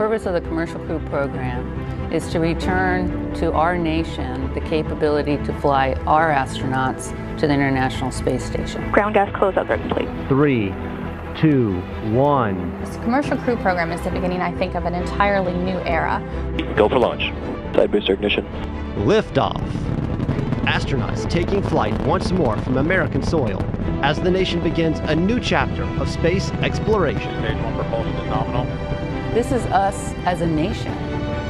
purpose of the Commercial Crew Program is to return to our nation the capability to fly our astronauts to the International Space Station. Ground gas closeout are complete. 3, 2, 1. This Commercial Crew Program is the beginning, I think, of an entirely new era. Go for launch. Side booster ignition. Liftoff. Astronauts taking flight once more from American soil as the nation begins a new chapter of space exploration. Stage 1 propulsion is nominal. This is us as a nation.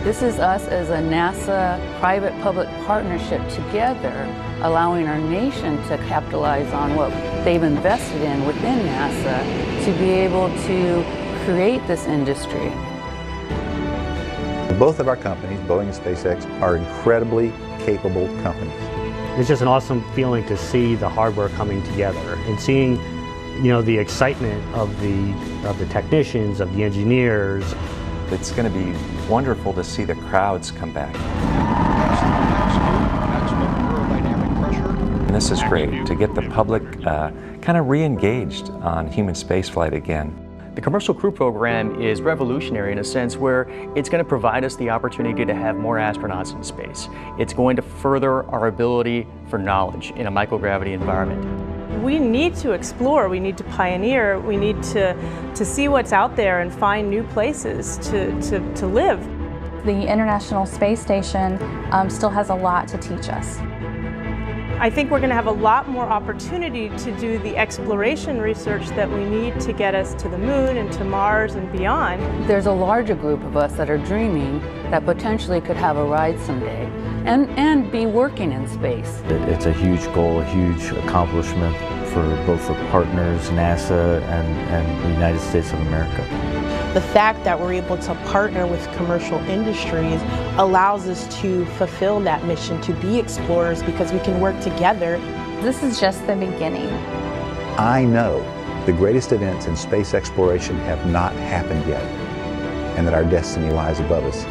This is us as a NASA private-public partnership together, allowing our nation to capitalize on what they've invested in within NASA to be able to create this industry. Both of our companies, Boeing and SpaceX, are incredibly capable companies. It's just an awesome feeling to see the hardware coming together and seeing, the excitement of the technicians, of the engineers. It's going to be wonderful to see the crowds come back. And this is great to get the public kind of re-engaged on human spaceflight again. The Commercial Crew Program is revolutionary in a sense where it's going to provide us the opportunity to have more astronauts in space. It's going to further our ability for knowledge in a microgravity environment. We need to explore, we need to pioneer, we need to see what's out there and find new places to live. The International Space Station still has a lot to teach us. I think we're going to have a lot more opportunity to do the exploration research that we need to get us to the moon and to Mars and beyond. There's a larger group of us that are dreaming that potentially could have a ride someday and be working in space. It's a huge goal, a huge accomplishment for both the partners, NASA and the United States of America. The fact that we're able to partner with commercial industries allows us to fulfill that mission, to be explorers, because we can work together. This is just the beginning. I know the greatest events in space exploration have not happened yet, and that our destiny lies above us.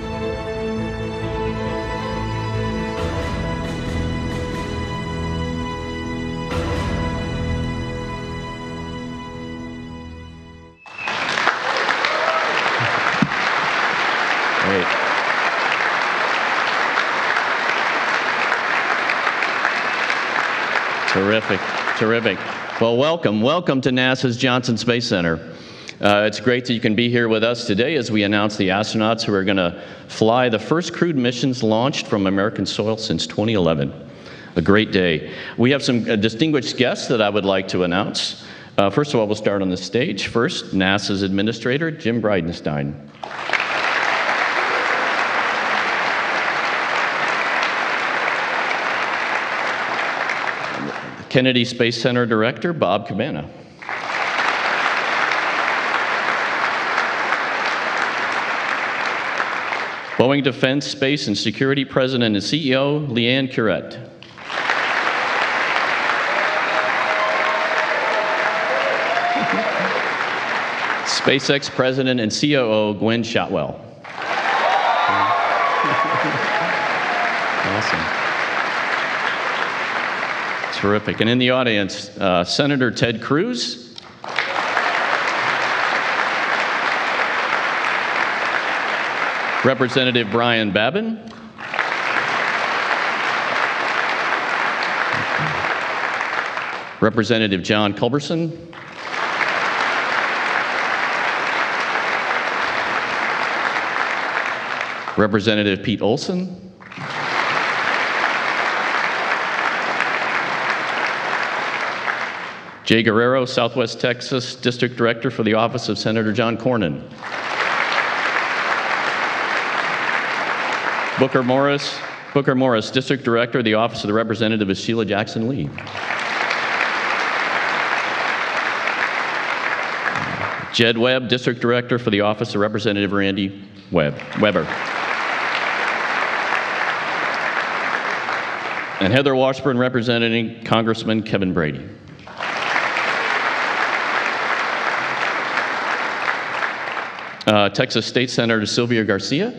Great. Terrific, terrific. Well, welcome to NASA's Johnson Space Center. It's great that you can be here with us today as we announce the astronauts who are going to fly the first crewed missions launched from American soil since 2011. A great day. We have some distinguished guests that I would like to announce. First of all, we'll start on the stage. First, NASA's Administrator, Jim Bridenstine. Kennedy Space Center Director, Bob Cabana. Boeing Defense, Space, and Security President and CEO, Leanne Curette. SpaceX President and COO, Gwen Shotwell. Awesome. Terrific. And in the audience, Senator Ted Cruz. Representative Brian Babin. Representative John Culberson. Representative Pete Olson. Jay Guerrero, Southwest Texas District Director for the Office of Senator John Cornyn. Booker Morris, District Director of the Office of the Representative of Sheila Jackson Lee. Jed Webb, District Director for the Office of Representative Randy Weber. And Heather Washburn, representing Congressman Kevin Brady. Texas State Senator Sylvia Garcia.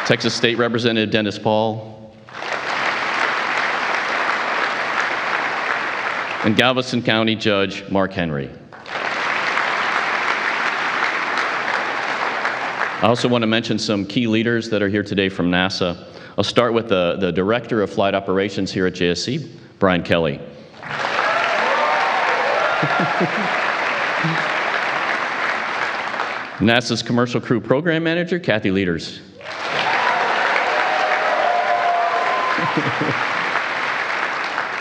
Texas State Representative Dennis Paul. And Galveston County Judge Mark Henry. I also want to mention some key leaders that are here today from NASA. I'll start with the Director of Flight Operations here at JSC, Brian Kelly. NASA's Commercial Crew Program Manager, Kathy Leaders.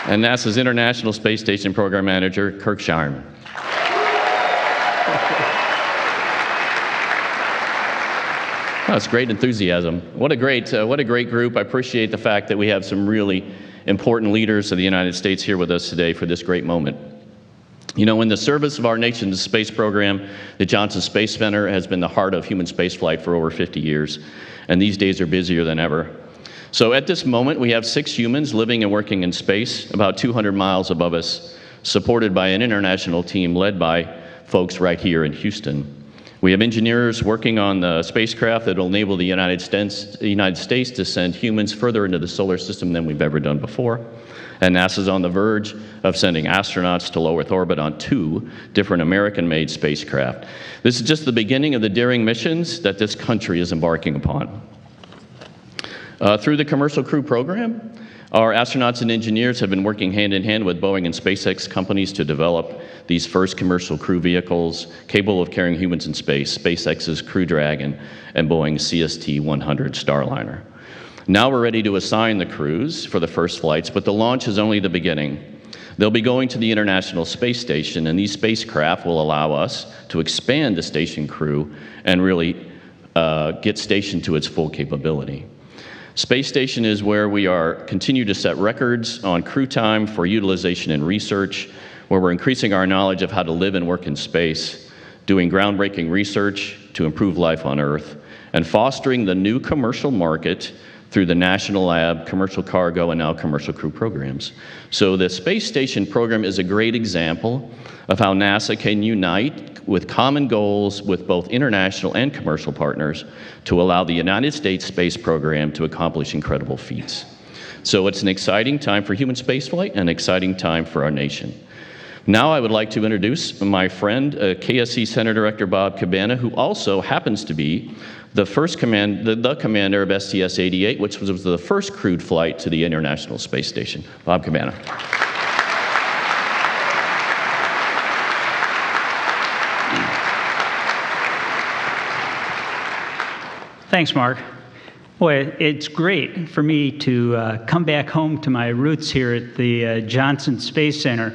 And NASA's International Space Station Program Manager, Kirk Shireman. That's great enthusiasm. What a great group. I appreciate the fact that we have some really important leaders of the United States here with us today for this great moment. You know, in the service of our nation's space program, the Johnson Space Center has been the heart of human spaceflight for over 50 years, and these days are busier than ever. So at this moment, we have 6 humans living and working in space about 200 miles above us, supported by an international team led by folks right here in Houston. We have engineers working on the spacecraft that will enable the United States to send humans further into the solar system than we've ever done before. And NASA's on the verge of sending astronauts to low Earth orbit on 2 different American-made spacecraft. This is just the beginning of the daring missions that this country is embarking upon. Through the Commercial Crew Program, our astronauts and engineers have been working hand in hand with Boeing and SpaceX companies to develop these first commercial crew vehicles capable of carrying humans in space, SpaceX's Crew Dragon and Boeing's CST-100 Starliner. Now we're ready to assign the crews for the first flights, but the launch is only the beginning. They'll be going to the International Space Station, and these spacecraft will allow us to expand the station crew and really get stationed to its full capability. Space Station is where we continue to set records on crew time for utilization and research, where we're increasing our knowledge of how to live and work in space, doing groundbreaking research to improve life on Earth, and fostering the new commercial market through the National Lab, Commercial Cargo, and now Commercial Crew programs. So the Space Station program is a great example of how NASA can unite with common goals with both international and commercial partners to allow the United States space program to accomplish incredible feats. So it's an exciting time for human spaceflight and an exciting time for our nation. Now I would like to introduce my friend, KSC Center Director Bob Cabana, who also happens to be the commander of STS-88, which was the first crewed flight to the International Space Station. Bob Cabana. Thanks, Mark. Boy, it's great for me to come back home to my roots here at the Johnson Space Center,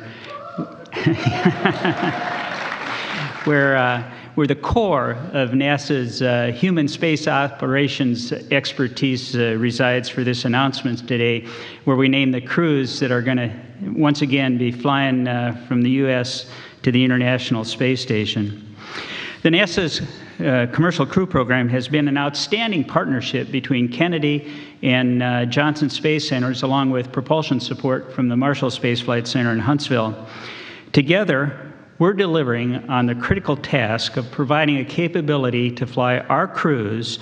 where the core of NASA's human space operations expertise resides for this announcement today, where we name the crews that are going to once again be flying from the U.S. to the International Space Station. The NASA's Commercial Crew Program has been an outstanding partnership between Kennedy and Johnson Space Centers, along with propulsion support from the Marshall Space Flight Center in Huntsville. Together, we're delivering on the critical task of providing a capability to fly our crews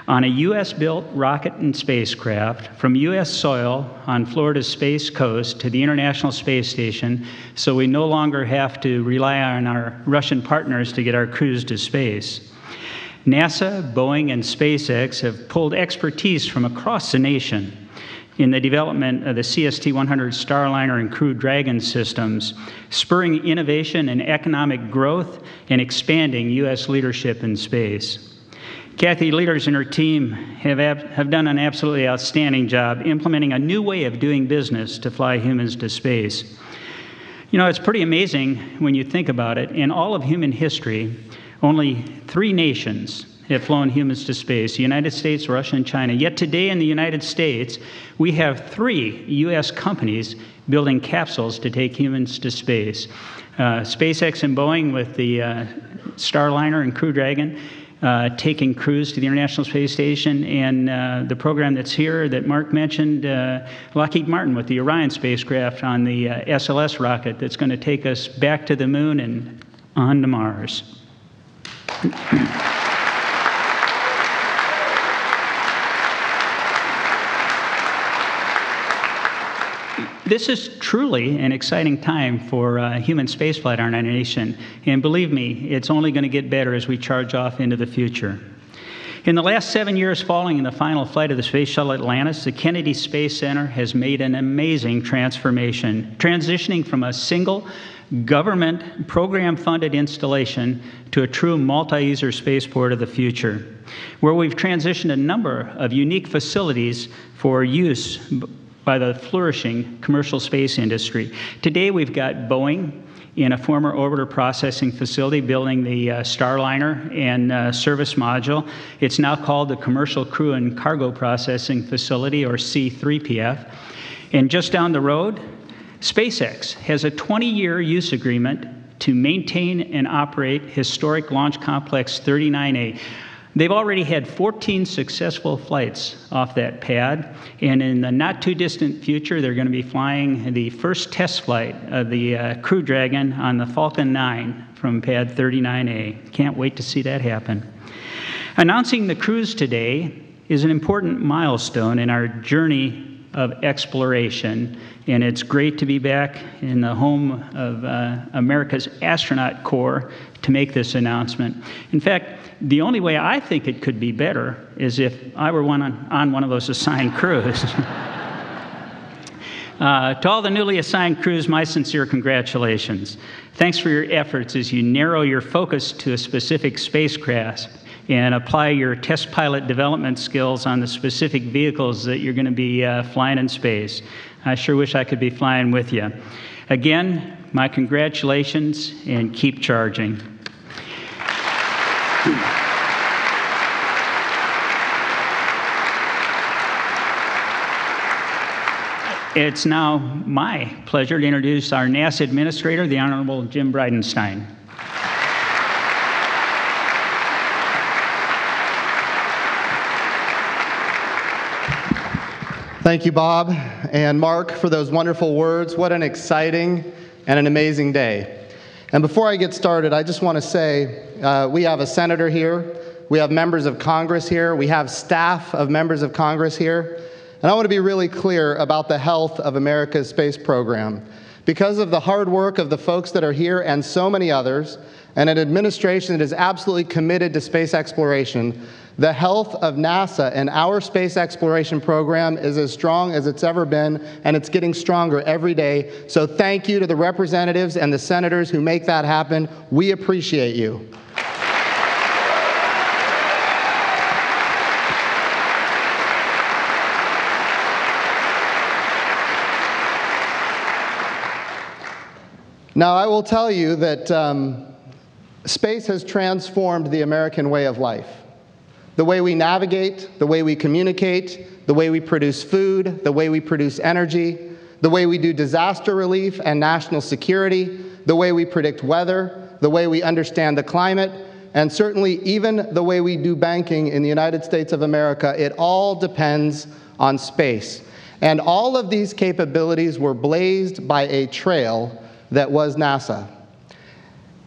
on a U.S.-built rocket and spacecraft from U.S. soil on Florida's Space Coast to the International Space Station, so we no longer have to rely on our Russian partners to get our crews to space. NASA, Boeing, and SpaceX have pulled expertise from across the nation in the development of the CST-100 Starliner and Crew Dragon systems, spurring innovation and economic growth and expanding U.S. leadership in space. Kathy Leaders and her team have done an absolutely outstanding job implementing a new way of doing business to fly humans to space. You know, it's pretty amazing when you think about it. In all of human history, only 3 nations have flown humans to space: the United States, Russia, and China. Yet today in the United States, we have 3 U.S. companies building capsules to take humans to space. SpaceX and Boeing with the Starliner and Crew Dragon, taking crews to the International Space Station, and the program that's here that Mark mentioned, Lockheed Martin with the Orion spacecraft on the SLS rocket that's going to take us back to the moon and on to Mars. This is truly an exciting time for human spaceflight in our nation, and believe me, it's only going to get better as we charge off into the future. In the last 7 years following the final flight of the Space Shuttle Atlantis, the Kennedy Space Center has made an amazing transformation, transitioning from a single government program-funded installation to a true multi-user spaceport of the future, where we've transitioned a number of unique facilities for use by the flourishing commercial space industry. Today we've got Boeing in a former orbiter processing facility building the Starliner and service module. It's now called the Commercial Crew and Cargo Processing Facility, or C3PF. And just down the road, SpaceX has a 20-year use agreement to maintain and operate historic Launch Complex 39A. They've already had 14 successful flights off that pad, and in the not-too-distant future, they're going to be flying the first test flight of the Crew Dragon on the Falcon 9 from pad 39A. Can't wait to see that happen. Announcing the cruise today is an important milestone in our journey of exploration, and it's great to be back in the home of America's astronaut corps to make this announcement. In fact, the only way I think it could be better is if I were on one of those assigned crews. To all the newly assigned crews, my sincere congratulations. Thanks for your efforts as you narrow your focus to a specific spacecraft and apply your test pilot development skills on the specific vehicles that you're going to be flying in space. I sure wish I could be flying with you. Again, my congratulations, and keep charging. It's now my pleasure to introduce our NASA Administrator, the Honorable Jim Bridenstine. Thank you, Bob and Mark, for those wonderful words. What an exciting and an amazing day. And before I get started, I just want to say we have a senator here, we have members of Congress here, we have staff of members of Congress here, and I want to be really clear about the health of America's space program. Because of the hard work of the folks that are here and so many others, and an administration that is absolutely committed to space exploration, the health of NASA and our space exploration program is as strong as it's ever been, and it's getting stronger every day. So thank you to the representatives and the senators who make that happen. We appreciate you. Now, I will tell you that space has transformed the American way of life. The way we navigate, the way we communicate, the way we produce food, the way we produce energy, the way we do disaster relief and national security, the way we predict weather, the way we understand the climate, and certainly even the way we do banking in the United States of America, it all depends on space. And all of these capabilities were blazed by a trail that was NASA.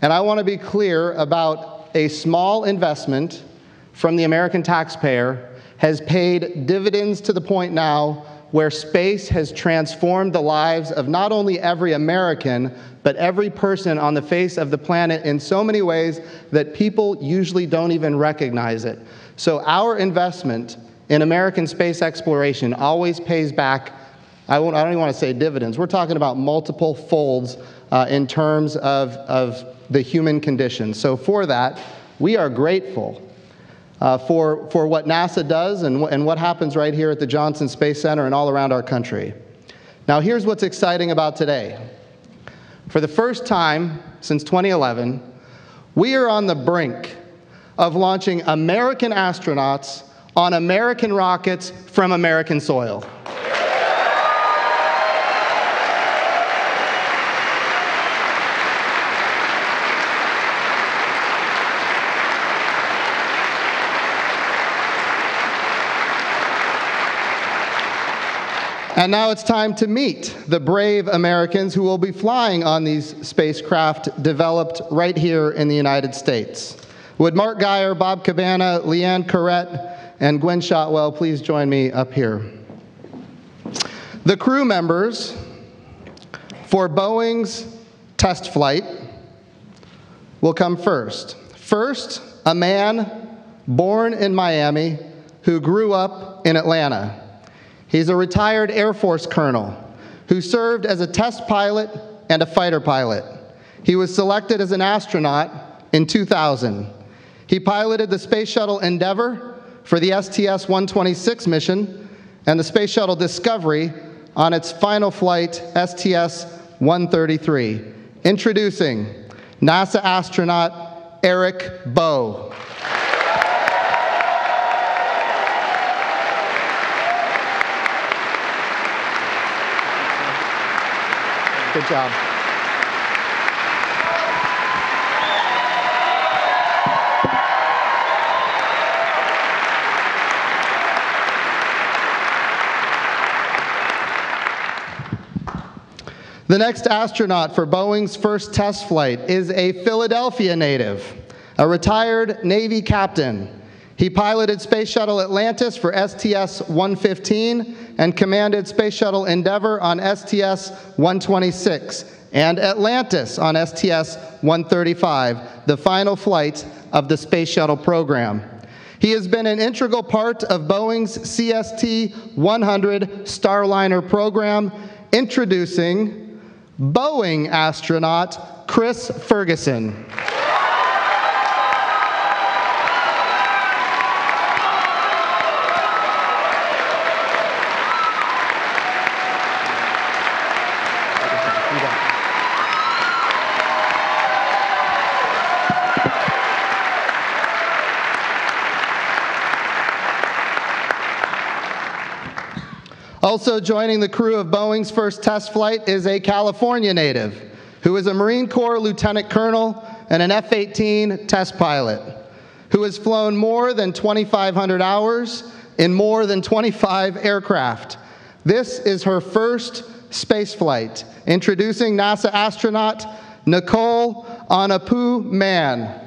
And I want to be clear about a small investment from the American taxpayer has paid dividends to the point now where space has transformed the lives of not only every American, but every person on the face of the planet in so many ways that people usually don't even recognize it. So our investment in American space exploration always pays back. I don't even want to say dividends. We're talking about multiple folds in terms of the human condition. So for that, we are grateful for what NASA does and what happens right here at the Johnson Space Center and all around our country. Now, here's what's exciting about today. For the first time since 2011, we are on the brink of launching American astronauts on American rockets from American soil. And now it's time to meet the brave Americans who will be flying on these spacecraft developed right here in the United States. Would Mark Geyer, Bob Cabana, Leanne Corrett, and Gwen Shotwell please join me up here? The crew members for Boeing's test flight will come first. First, a man born in Miami, who grew up in Atlanta. He's a retired Air Force colonel who served as a test pilot and a fighter pilot. He was selected as an astronaut in 2000. He piloted the Space Shuttle Endeavour for the STS-126 mission and the Space Shuttle Discovery on its final flight, STS-133. Introducing NASA astronaut Eric Boe. Good job. The next astronaut for Boeing's first test flight is a Philadelphia native, a retired Navy captain. He piloted Space Shuttle Atlantis for STS-115 and commanded Space Shuttle Endeavour on STS-126 and Atlantis on STS-135, the final flight of the Space Shuttle program. He has been an integral part of Boeing's CST-100 Starliner program, introducing Boeing astronaut Chris Ferguson. Also joining the crew of Boeing's first test flight is a California native who is a Marine Corps lieutenant colonel and an F-18 test pilot who has flown more than 2,500 hours in more than 25 aircraft. This is her first space flight. Introducing NASA astronaut Nicole Anapu Mann.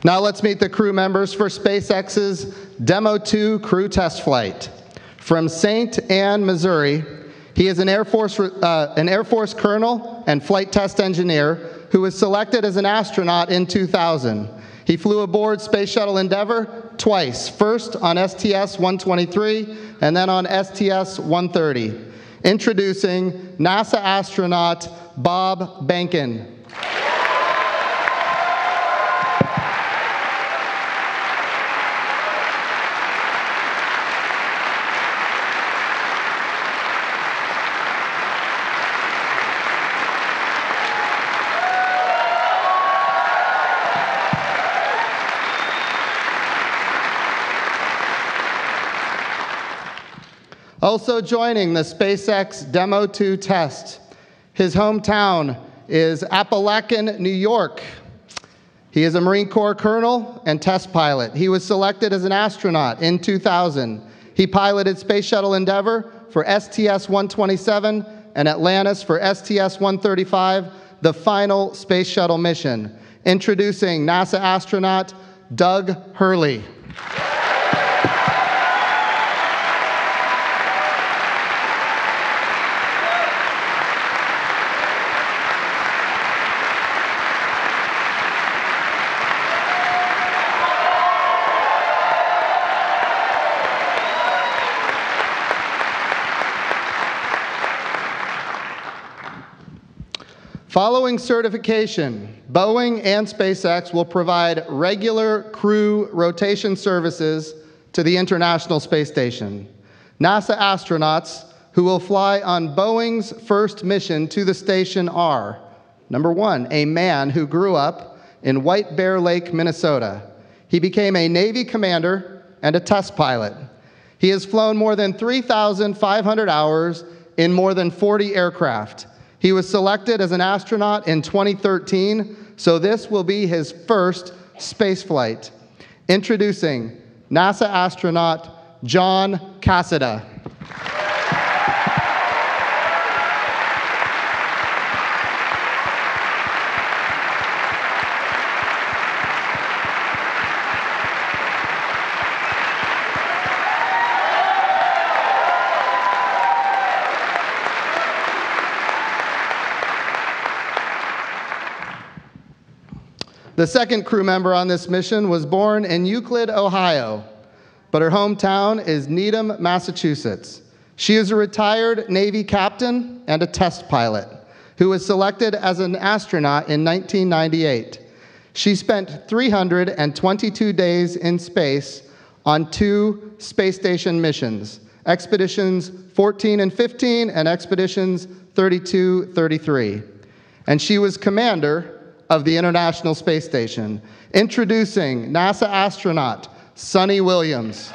Now let's meet the crew members for SpaceX's Demo 2 crew test flight. From St. Anne, Missouri, he is an Air Force colonel and flight test engineer who was selected as an astronaut in 2000. He flew aboard Space Shuttle Endeavour twice, first on STS-123 and then on STS-130. Introducing NASA astronaut Bob Behnken. Also joining the SpaceX Demo 2 test, his hometown is Appalachian, New York. He is a Marine Corps colonel and test pilot. He was selected as an astronaut in 2000. He piloted Space Shuttle Endeavour for STS-127 and Atlantis for STS-135, the final Space Shuttle mission. Introducing NASA astronaut Doug Hurley. Following certification, Boeing and SpaceX will provide regular crew rotation services to the International Space Station. NASA astronauts who will fly on Boeing's first mission to the station are, number one, a man who grew up in White Bear Lake, Minnesota. He became a Navy commander and a test pilot. He has flown more than 3,500 hours in more than 40 aircraft. He was selected as an astronaut in 2013, so this will be his first space flight. Introducing NASA astronaut John Cassada. The second crew member on this mission was born in Euclid, Ohio, but her hometown is Needham, Massachusetts. She is a retired Navy captain and a test pilot who was selected as an astronaut in 1998. She spent 322 days in space on 2 space station missions, Expeditions 14 and 15 and Expeditions 32-33. And she was commander of the International Space Station. Introducing NASA astronaut Sunny Williams.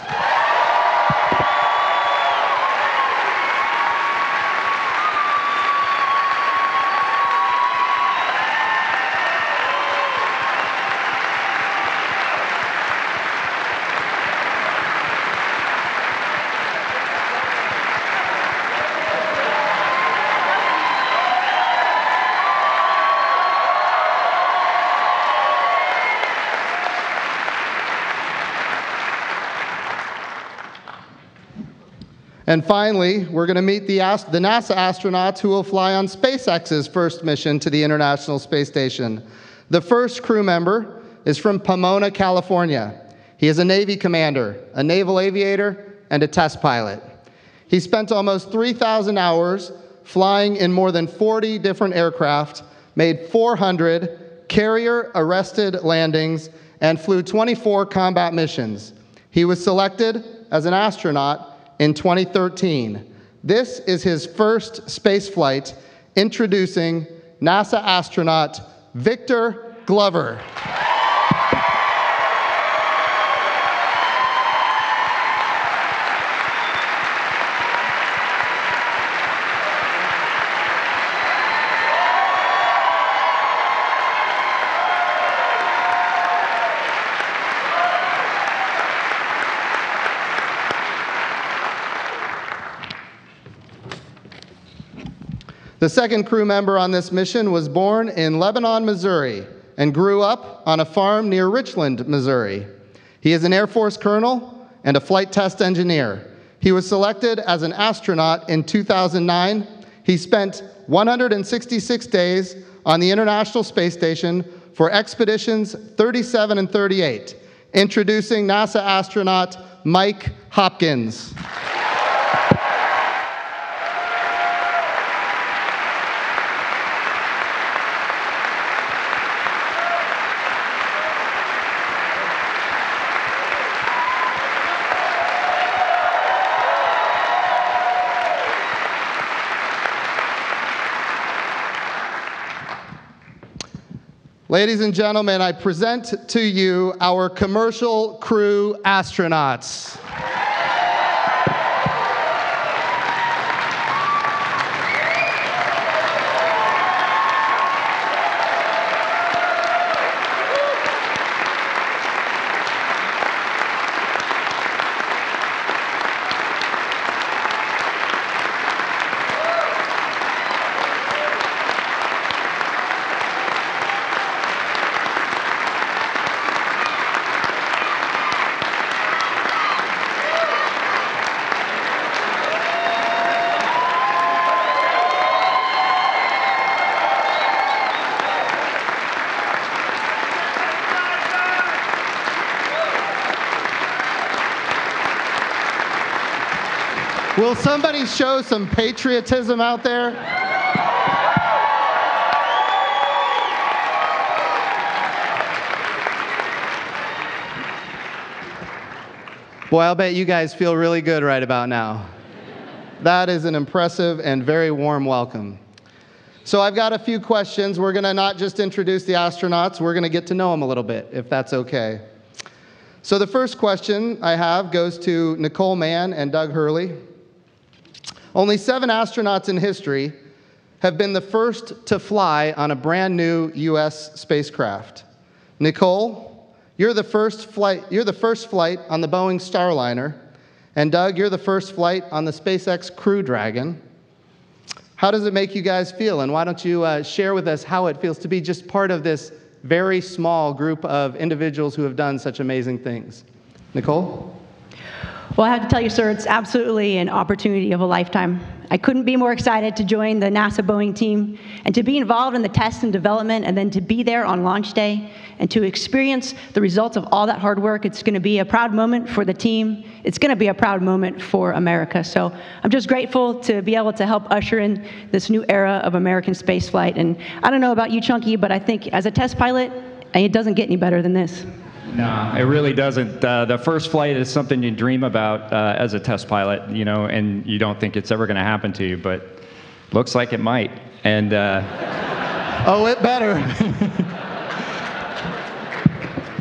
And finally, we're going to meet the NASA astronauts who will fly on SpaceX's first mission to the International Space Station. The first crew member is from Pomona, California. He is a Navy commander, a naval aviator, and a test pilot. He spent almost 3,000 hours flying in more than 40 different aircraft, made 400 carrier-arrested landings, and flew 24 combat missions. He was selected as an astronaut in 2013. This is his first space flight, introducing NASA astronaut Victor Glover. The second crew member on this mission was born in Lebanon, Missouri, and grew up on a farm near Richland, Missouri. He is an Air Force colonel and a flight test engineer. He was selected as an astronaut in 2009. He spent 166 days on the International Space Station for Expeditions 37 and 38, introducing NASA astronaut Mike Hopkins. Ladies and gentlemen, I present to you our commercial crew astronauts. Will somebody show some patriotism out there? Boy, I'll bet you guys feel really good right about now. That is an impressive and very warm welcome. So I've got a few questions. We're going to not just introduce the astronauts, we're going to get to know them a little bit, if that's okay. So the first question I have goes to Nicole Mann and Doug Hurley. Only 7 astronauts in history have been the first to fly on a brand new U.S. spacecraft. Nicole, you're the first flight on the Boeing Starliner, and Doug, you're the first flight on the SpaceX Crew Dragon. How does it make you guys feel? And why don't you share with us how it feels to be just part of this very small group of individuals who have done such amazing things? Nicole? Well, I have to tell you, sir, it's absolutely an opportunity of a lifetime. I couldn't be more excited to join the NASA Boeing team and to be involved in the test and development and then to be there on launch day and to experience the results of all that hard work. It's going to be a proud moment for the team. It's going to be a proud moment for America. So I'm just grateful to be able to help usher in this new era of American spaceflight. And I don't know about you, Chunky, but I think as a test pilot, it doesn't get any better than this. No, it really doesn't. The first flight is something you dream about as a test pilot, you know, and you don't think it's ever going to happen to you, but looks like it might. And oh, it better.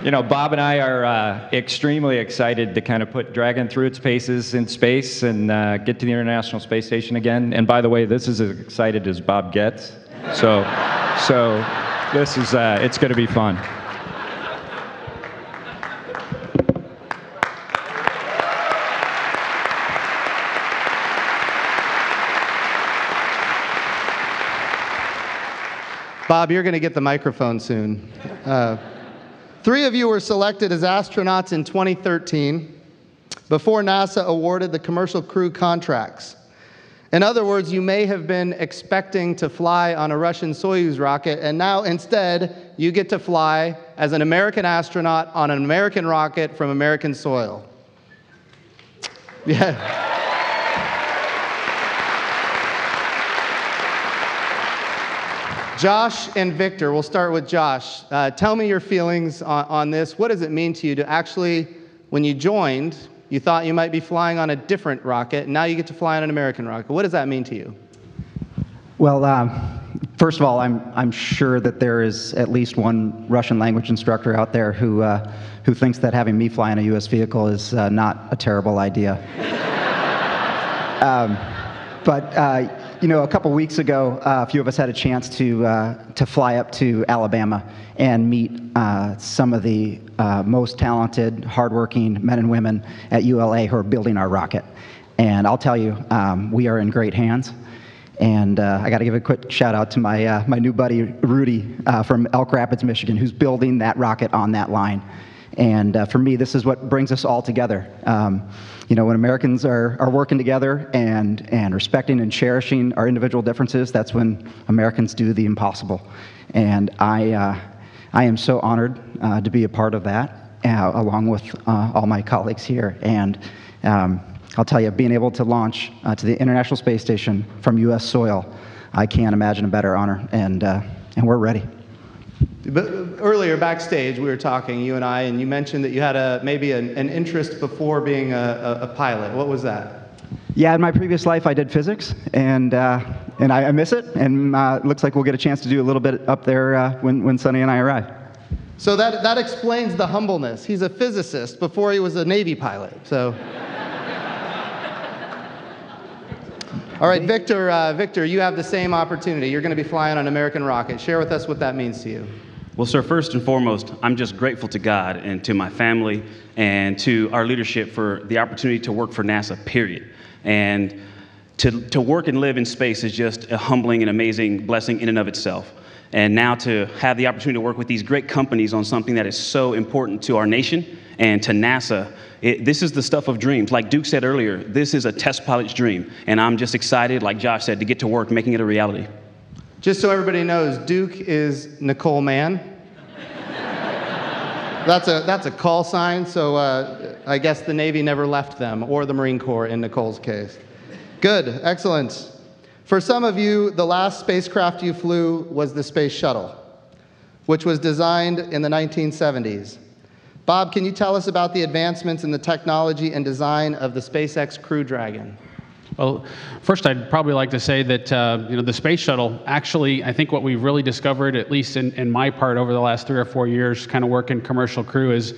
You know, Bob and I are extremely excited to kind of put Dragon through its paces in space and get to the International Space Station again. And by the way, this is as excited as Bob gets. So this is, it's going to be fun. Bob, you're going to get the microphone soon. 3 of you were selected as astronauts in 2013 before NASA awarded the commercial crew contracts. In other words, you may have been expecting to fly on a Russian Soyuz rocket, and now instead you get to fly as an American astronaut on an American rocket from American soil. Yeah. Josh and Victor, we'll start with Josh. Tell me your feelings on this. What does it mean to you to actually, when you joined, you thought you might be flying on a different rocket, and now you get to fly on an American rocket. What does that mean to you? Well, first of all, I'm sure that there is at least one Russian language instructor out there who thinks that having me fly in a U.S. vehicle is not a terrible idea. You know, a couple weeks ago, a few of us had a chance to fly up to Alabama and meet some of the most talented, hardworking men and women at ULA who are building our rocket. And I'll tell you, we are in great hands. And I got to give a quick shout out to my new buddy Rudy from Elk Rapids, Michigan, who's building that rocket on that line. And for me, this is what brings us all together. You know, when Americans are working together and respecting and cherishing our individual differences, that's when Americans do the impossible. And I am so honored to be a part of that, along with all my colleagues here. And I'll tell you, being able to launch to the International Space Station from U.S. soil, I can't imagine a better honor, and we're ready. But earlier backstage, we were talking, you and I, and you mentioned that you had maybe an interest before being a pilot. What was that? Yeah, in my previous life, I did physics, and I miss it. And it looks like we'll get a chance to do a little bit up there when Sonny and I arrive. So that explains the humbleness. He's a physicist before he was a Navy pilot. So. All right, Victor, you have the same opportunity. You're going to be flying on an American rocket. Share with us what that means to you. Well, sir, first and foremost, I'm just grateful to God and to my family and to our leadership for the opportunity to work for NASA, period. And to work and live in space is just a humbling and amazing blessing in and of itself. And now to have the opportunity to work with these great companies on something that is so important to our nation and to NASA, this is the stuff of dreams. Like Duke said earlier, this is a test pilot's dream. And I'm just excited, like Josh said, to get to work making it a reality. Just so everybody knows, Duke is Nicole Mann. That's a call sign, so I guess the Navy never left them, or the Marine Corps in Nicole's case. Good, excellent. For some of you, the last spacecraft you flew was the Space Shuttle, which was designed in the 1970s. Bob, can you tell us about the advancements in the technology and design of the SpaceX Crew Dragon? Well, first I'd probably like to say that the Space Shuttle, actually, I think what we've really discovered, at least in my part over the last 3 or 4 years, kind of working commercial crew, is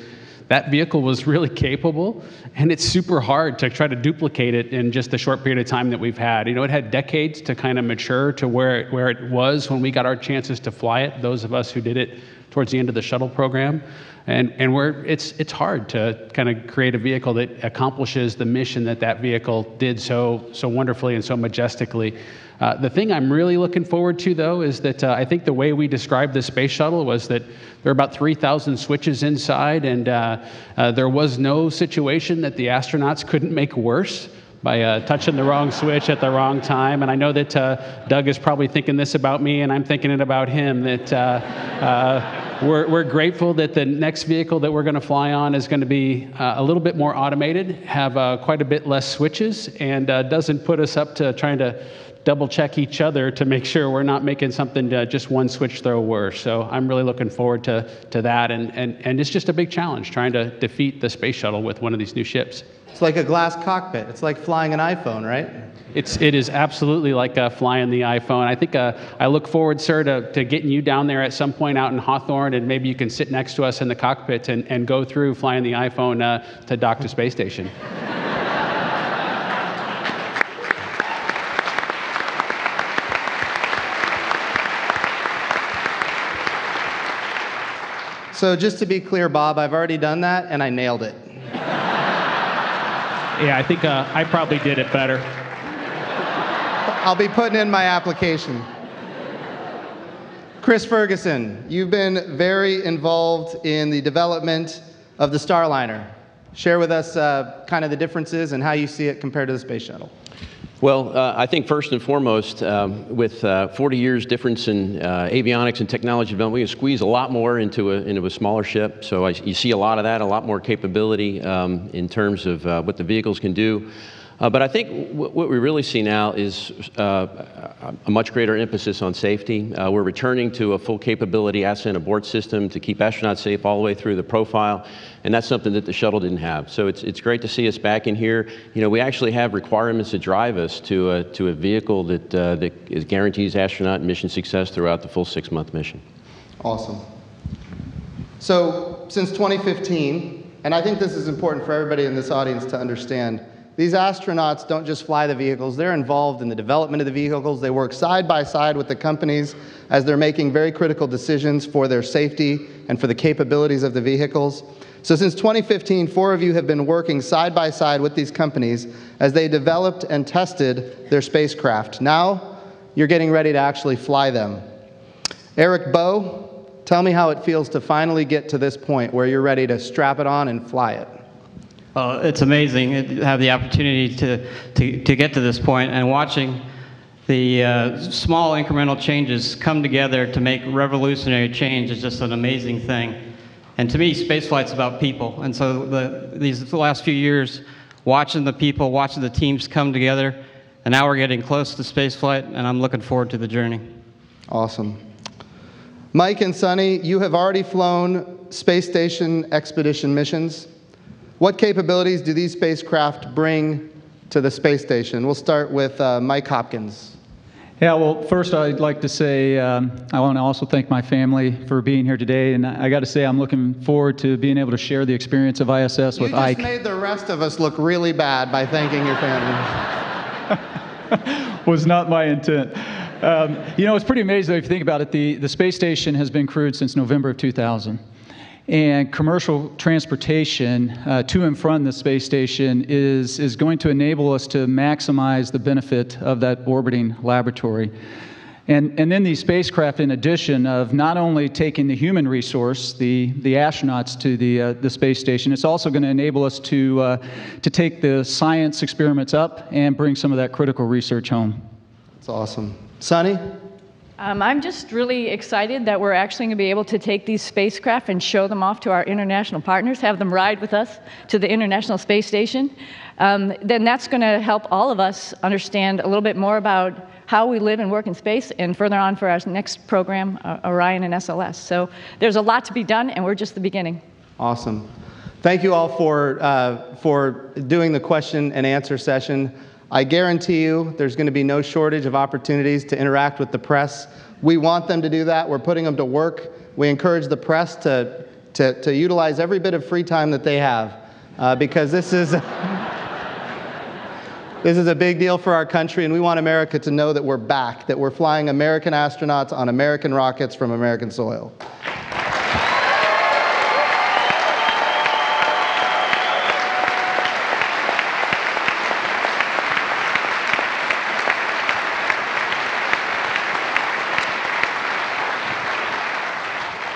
that vehicle was really capable, and it's super hard to try to duplicate it in just the short period of time that we've had. You know, it had decades to kind of mature to where it was when we got our chances to fly it, those of us who did it towards the end of the shuttle program. And it's hard to kind of create a vehicle that accomplishes the mission that vehicle did so wonderfully and so majestically. The thing I'm really looking forward to, though, is that I think the way we described the Space Shuttle was that there are about 3,000 switches inside, and there was no situation that the astronauts couldn't make worse. touching the wrong switch at the wrong time. And I know that Doug is probably thinking this about me, and I'm thinking it about him, that we're grateful that the next vehicle that we're going to fly on is going to be a little bit more automated, have quite a bit less switches, and doesn't put us up to trying to double check each other to make sure we're not making something just one switch throw worse. So I'm really looking forward to that, and it's just a big challenge trying to defeat the space shuttle with one of these new ships. It's like a glass cockpit. It's like flying an iPhone, right? It is absolutely like flying the iPhone. I think I look forward, sir, to getting you down there at some point out in Hawthorne, and maybe you can sit next to us in the cockpit and go through flying the iPhone to dock to space station. So just to be clear, Bob, I've already done that, and I nailed it. Yeah, I think I probably did it better. I'll be putting in my application. Chris Ferguson, you've been very involved in the development of the Starliner. Share with us kind of the differences and how you see it compared to the space shuttle. Well, I think first and foremost, with 40 years difference in avionics and technology development, we can squeeze a lot more into a smaller ship. So you see a lot of that, a lot more capability in terms of what the vehicles can do. But I think what we really see now is a much greater emphasis on safety. We're returning to a full capability ascent abort system to keep astronauts safe all the way through the profile, and that's something that the shuttle didn't have. So it's great to see us back in here. You know, we actually have requirements that drive us to a vehicle that guarantees astronaut and mission success throughout the full 6-month mission. Awesome. So since 2015, and I think this is important for everybody in this audience to understand, these astronauts don't just fly the vehicles, they're involved in the development of the vehicles. They work side by side with the companies as they're making very critical decisions for their safety and for the capabilities of the vehicles. So since 2015, 4 of you have been working side by side with these companies as they developed and tested their spacecraft. Now, you're getting ready to actually fly them. Eric Bowe, tell me how it feels to finally get to this point where you're ready to strap it on and fly it. It's amazing to have the opportunity to get to this point, and watching the small incremental changes come together to make revolutionary change is just an amazing thing. And to me, spaceflight's about people. And so the last few years, watching the people, watching the teams come together, and now we're getting close to spaceflight, and I'm looking forward to the journey. Awesome. Mike and Sunny, you have already flown space station expedition missions. What capabilities do these spacecraft bring to the space station? We'll start with Mike Hopkins. Yeah, well, first I'd like to say I want to also thank my family for being here today, and I got to say I'm looking forward to being able to share the experience of ISS with Ike. You just made the rest of us look really bad by thanking your family. Was not my intent. You know, it's pretty amazing if you think about it. The space station has been crewed since November of 2000. And commercial transportation to and from the space station is going to enable us to maximize the benefit of that orbiting laboratory. And then these spacecraft, in addition of not only taking the human resource, the astronauts to the space station, it's also going to enable us to take the science experiments up and bring some of that critical research home. That's awesome. Sunny? I'm just really excited that we're actually going to be able to take these spacecraft and show them off to our international partners, have them ride with us to the International Space Station. Then that's going to help all of us understand a little bit more about how we live and work in space, and further on for our next program, Orion and SLS. So there's a lot to be done, and we're just the beginning. Awesome. Thank you all for doing the question and answer session. I guarantee you there's going to be no shortage of opportunities to interact with the press. We want them to do that. We're putting them to work. We encourage the press to utilize every bit of free time that they have because this is a big deal for our country, and we want America to know that we're back, that we're flying American astronauts on American rockets from American soil.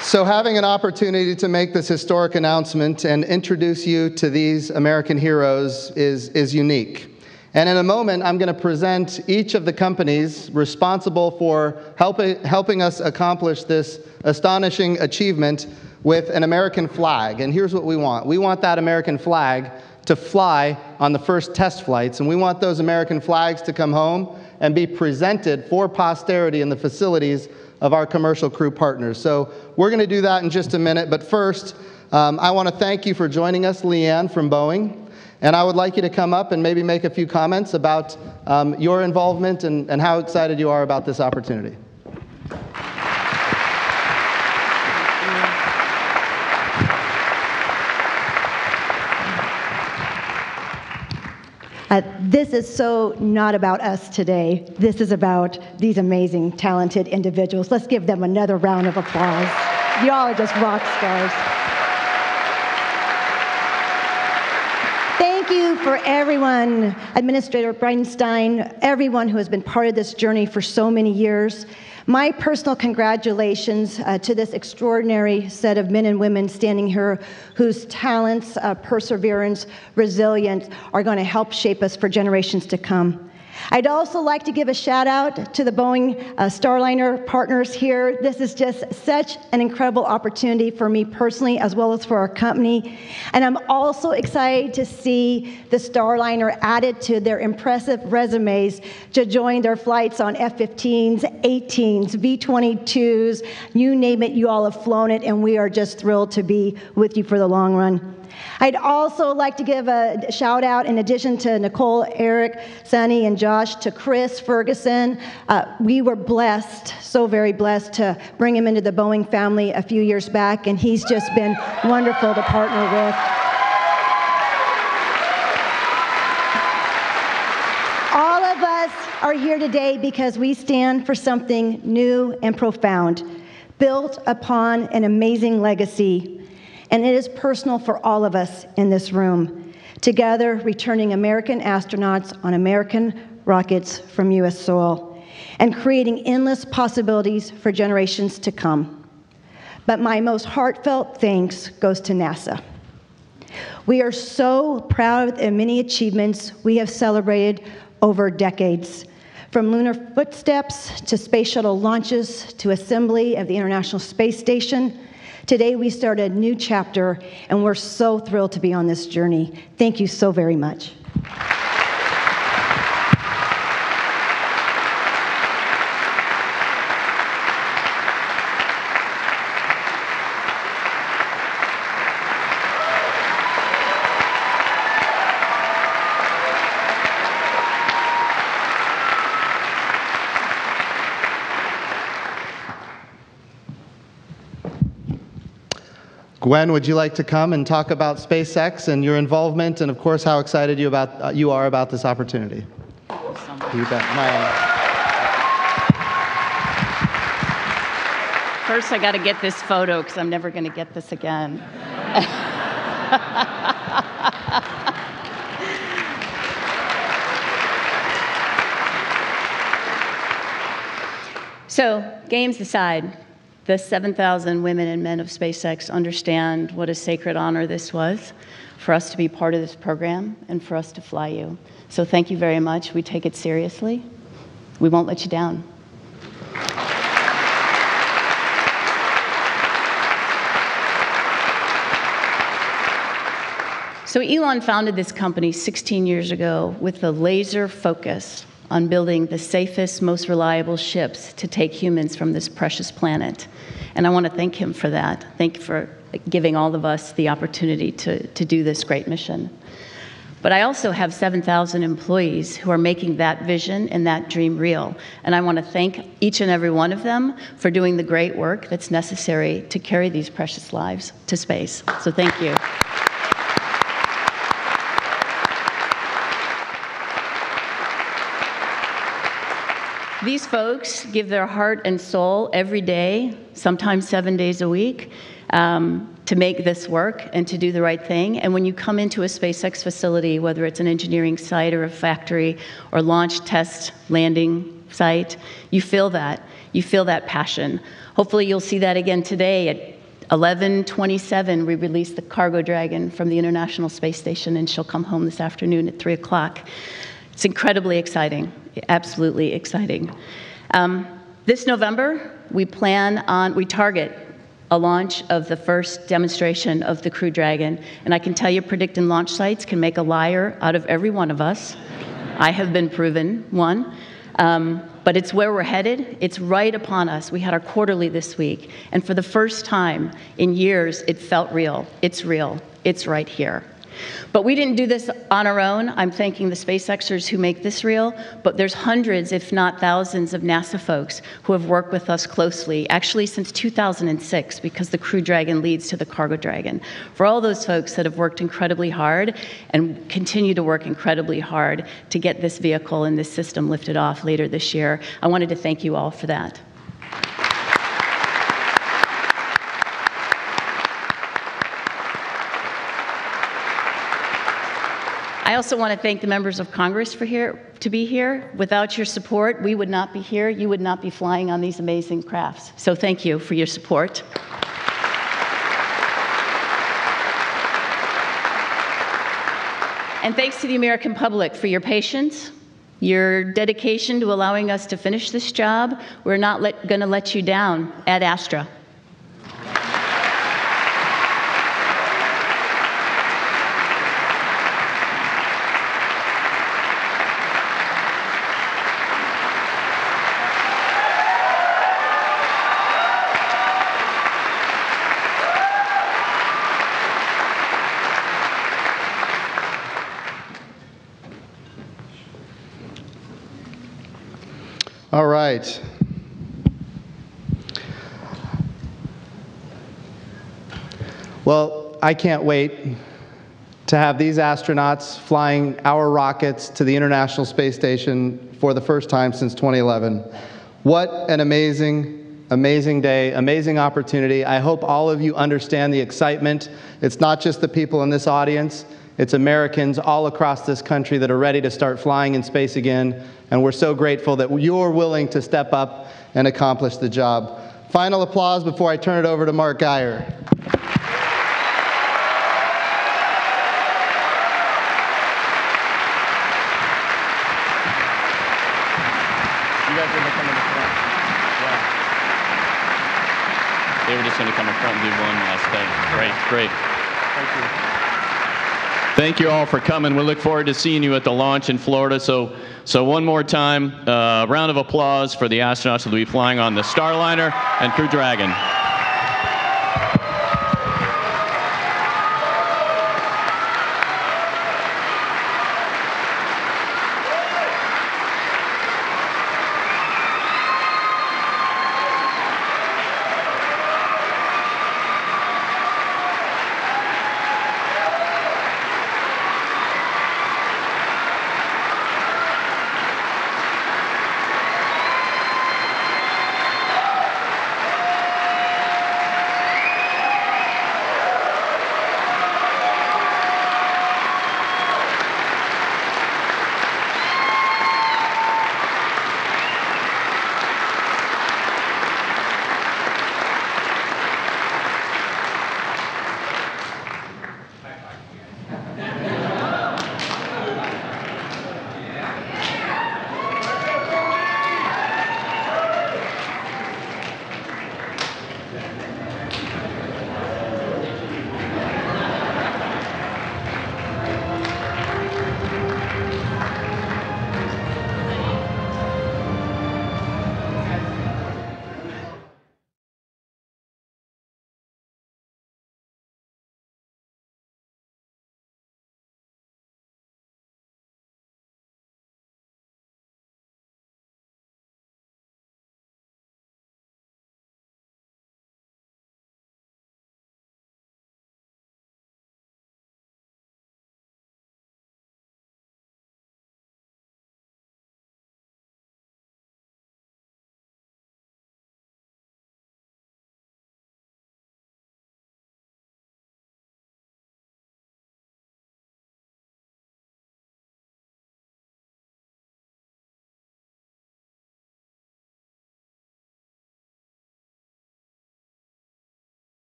So having an opportunity to make this historic announcement and introduce you to these American heroes is unique. And in a moment, I'm going to present each of the companies responsible for helping us accomplish this astonishing achievement with an American flag. And here's what we want. We want that American flag to fly on the first test flights, and we want those American flags to come home and be presented for posterity in the facilities of our commercial crew partners. So we're going to do that in just a minute, but first, I want to thank you for joining us, Leanne from Boeing. And I would like you to come up and maybe make a few comments about your involvement and how excited you are about this opportunity. This is so not about us today. This is about these amazing, talented individuals. Let's give them another round of applause. Y'all are just rock stars. Thank you for everyone, Administrator Bridenstine, everyone who has been part of this journey for so many years. My personal congratulations to this extraordinary set of men and women standing here whose talents, perseverance, resilience are going to help shape us for generations to come. I'd also like to give a shout out to the Boeing Starliner partners here. This is just such an incredible opportunity for me personally as well as for our company. And I'm also excited to see the Starliner added to their impressive resumes to join their flights on F-15s, 18s, V-22s, you name it, you all have flown it, and we are just thrilled to be with you for the long run. I'd also like to give a shout out, in addition to Nicole, Eric, Sunny, and Josh, to Chris Ferguson. We were blessed, so very blessed, to bring him into the Boeing family a few years back, and he's just been wonderful to partner with. All of us are here today because we stand for something new and profound, built upon an amazing legacy. And it is personal for all of us in this room, together returning American astronauts on American rockets from U.S. soil and creating endless possibilities for generations to come. But my most heartfelt thanks goes to NASA. We are so proud of the many achievements we have celebrated over decades, from lunar footsteps to space shuttle launches to assembly of the International Space Station. Today we start a new chapter, and we're so thrilled to be on this journey. Thank you so very much. Gwen, would you like to come and talk about SpaceX and your involvement, and of course how excited you are about this opportunity? You bet. First, I got to get this photo because I'm never going to get this again. So, games aside, the 7,000 women and men of SpaceX understand what a sacred honor this was for us to be part of this program and for us to fly you. So thank you very much. We take it seriously. We won't let you down. So Elon founded this company 16 years ago with a laser focus on building the safest, most reliable ships to take humans from this precious planet. And I want to thank him for that. Thank you for giving all of us the opportunity to do this great mission. But I also have 7,000 employees who are making that vision and that dream real. And I want to thank each and every one of them for doing the great work that's necessary to carry these precious lives to space. So thank you. These folks give their heart and soul every day, sometimes 7 days a week, to make this work and to do the right thing. And when you come into a SpaceX facility, whether it's an engineering site or a factory or launch test landing site, you feel that. You feel that passion. Hopefully you'll see that again today at 11:27. We release the Cargo Dragon from the International Space Station, and she'll come home this afternoon at 3 o'clock. It's incredibly exciting, absolutely exciting. This November, we target a launch of the first demonstration of the Crew Dragon. And I can tell you, predicting launch sites can make a liar out of every one of us. I have been proven one. But it's where we're headed. It's right upon us. We had our quarterly this week. And for the first time in years, it felt real. It's real. It's right here. But we didn't do this on our own. I'm thanking the SpaceXers who make this real, but there's hundreds, if not thousands, of NASA folks who have worked with us closely, actually since 2006, because the Crew Dragon leads to the Cargo Dragon. For all those folks that have worked incredibly hard and continue to work incredibly hard to get this vehicle and this system lifted off later this year, I wanted to thank you all for that. I also want to thank the members of Congress for to be here. Without your support, we would not be here. You would not be flying on these amazing crafts. So thank you for your support. And thanks to the American public for your patience, your dedication to allowing us to finish this job. We're not going to let you down at Astra. All right. Well, I can't wait to have these astronauts flying our rockets to the International Space Station for the first time since 2011. What an amazing, amazing day, amazing opportunity. I hope all of you understand the excitement. It's not just the people in this audience. It's Americans all across this country that are ready to start flying in space again, and we're so grateful that you're willing to step up and accomplish the job. Final applause before I turn it over to Mark Geyer. You guys are going to come in the front. Yeah. They were just going to come in front and do one last thing. Great, great. Thank you. Thank you all for coming. We look forward to seeing you at the launch in Florida. So one more time, round of applause for the astronauts that will be flying on the Starliner and Crew Dragon.